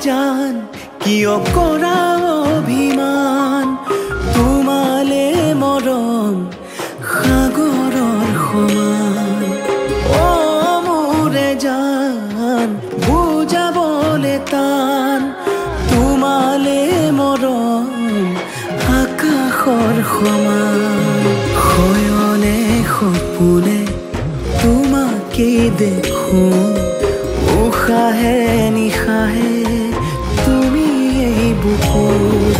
জান কিয় কৰা অভিমান তোমালে মৰম সাগৰৰ সমান অ মোৰে জান বুজাবলে টান তোমালে মৰম আকাশৰ সমান শয়নে সপোনে তোমাকে দেখো উশাহে নিশাহে তুমি এই বুকুত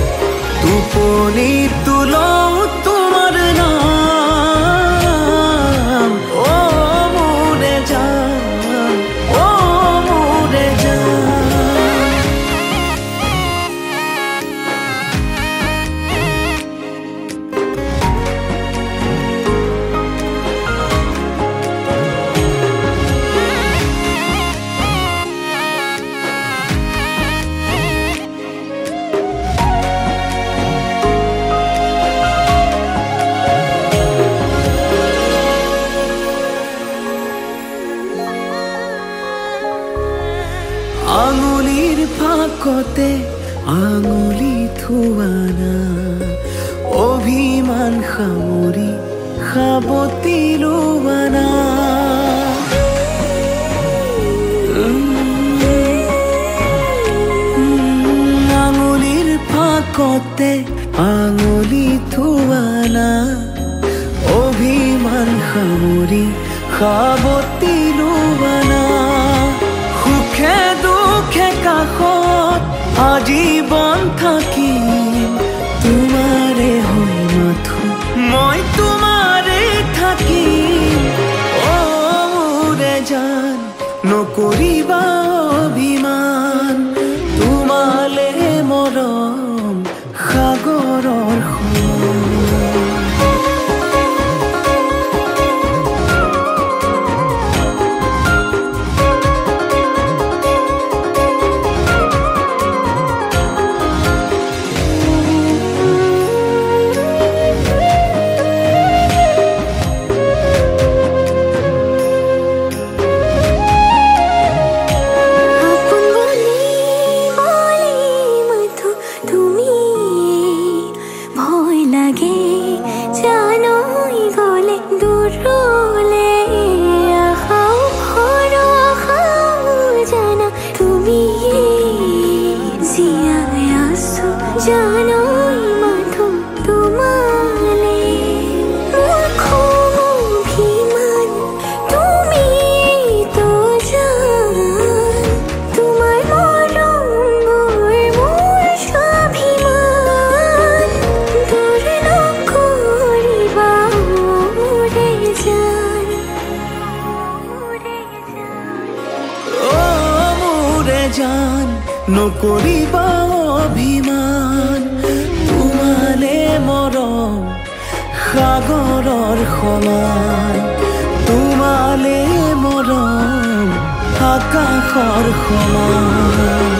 টোপনি তুলও তোমাৰ নাম অ মোৰে জান অ মোৰে জান আঙুলিৰ ফাকতে আঙুলি থোৱানা অভিমান সামৰি সাবতি লোৱানা আঙুলিৰ ফাকতে আঙুলি থোৱানা অভিমান সামৰি সাবতি লোৱানা সুখে দুখে কাষত আজীৱন থাকিম তোমাৰে হৈ মাথো মই তোমাৰে থাকিম অ মোৰে জান নকৰিবা অভিমান তোমালে মৰম সাগৰৰ সমান জান নকৰিবা অভিমান তোমালে মৰম সাগৰৰ সমান তোমালে মৰম আকাশৰ সমান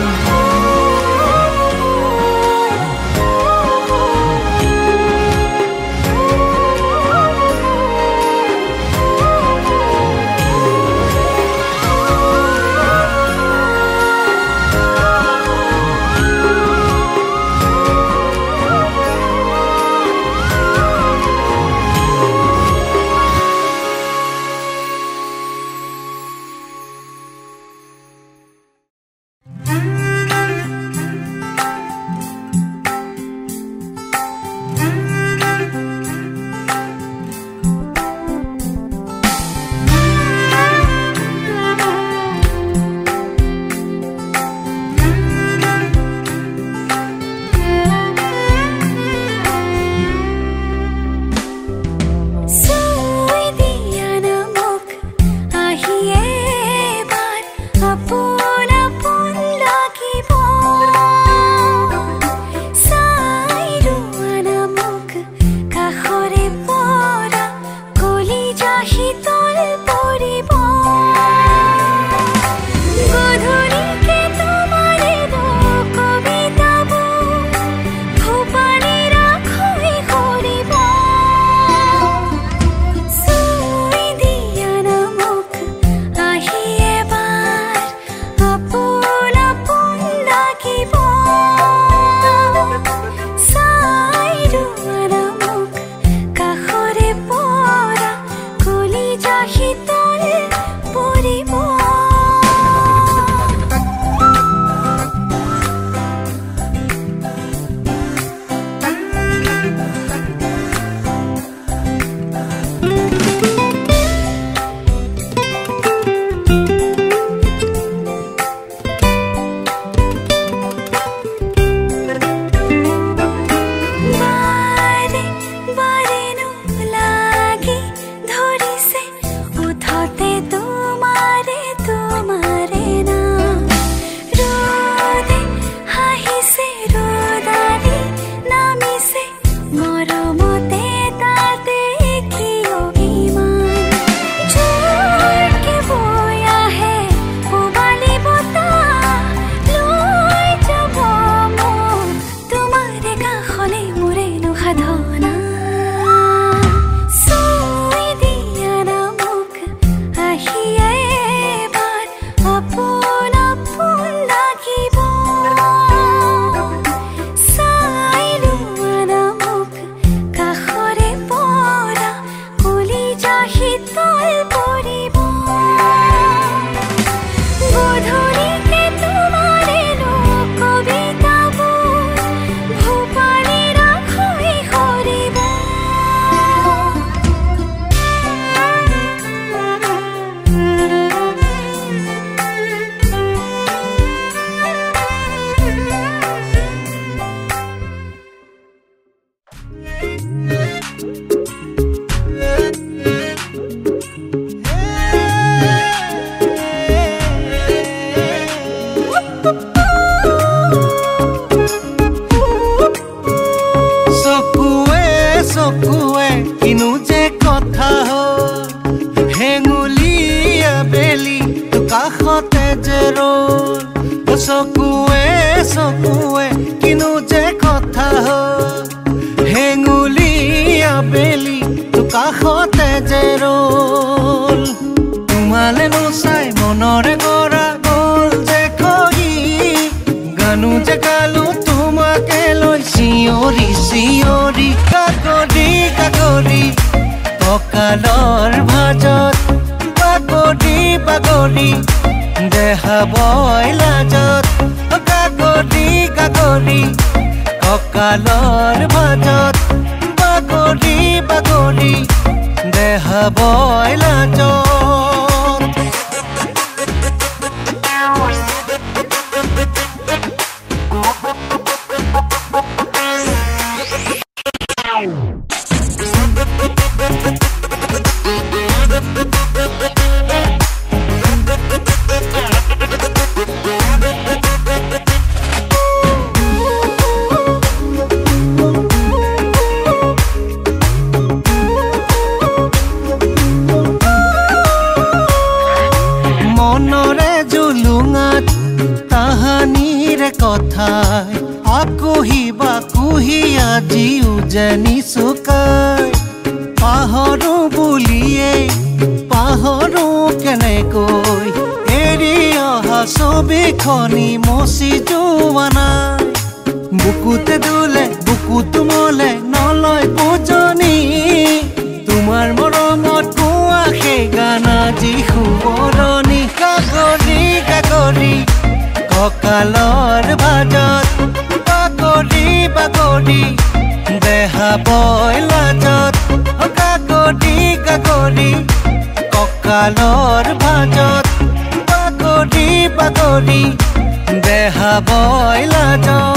চকুৱে চকুৱে কিনো যে কথা হেঙুলি আবেলি তো কাষতে যে ৰল তোমালে নোচাই মনৰে কৰা গ'ল যে খহি গানো যে গালো তোমাকে লৈ চিঞৰি চিঞৰি কাকৰি কাকৰি কঁকালৰ ভাজত বাগৰি বাগৰি দেহা বয় লাজত কাকৰি কাকৰি কঁকালৰ ভাজত বাগৰি বাগৰি দেহা বয় লাজত তাহানিৰে কথাই আকুহি বাকুহি আজি উজনি চুকাই পাহৰো বুলিয়ে পাহৰো কেনেকৈ এৰি অহা ছবিখনি মচি যোৱা নাই বুকুতে দোলে বুকুত মলে নলয় বুজনি তোমাৰ মৰমত কোৱা সেই গান আজি শুৱৰণি কাকৰি কাকৰি কঁকালৰ ভাজত বাগৰি বাগৰি দেহা বয় লাজত কাকৰি কাকৰি কঁকালৰ ভাজত বাগৰি বাগৰি দেহা বয় লাজত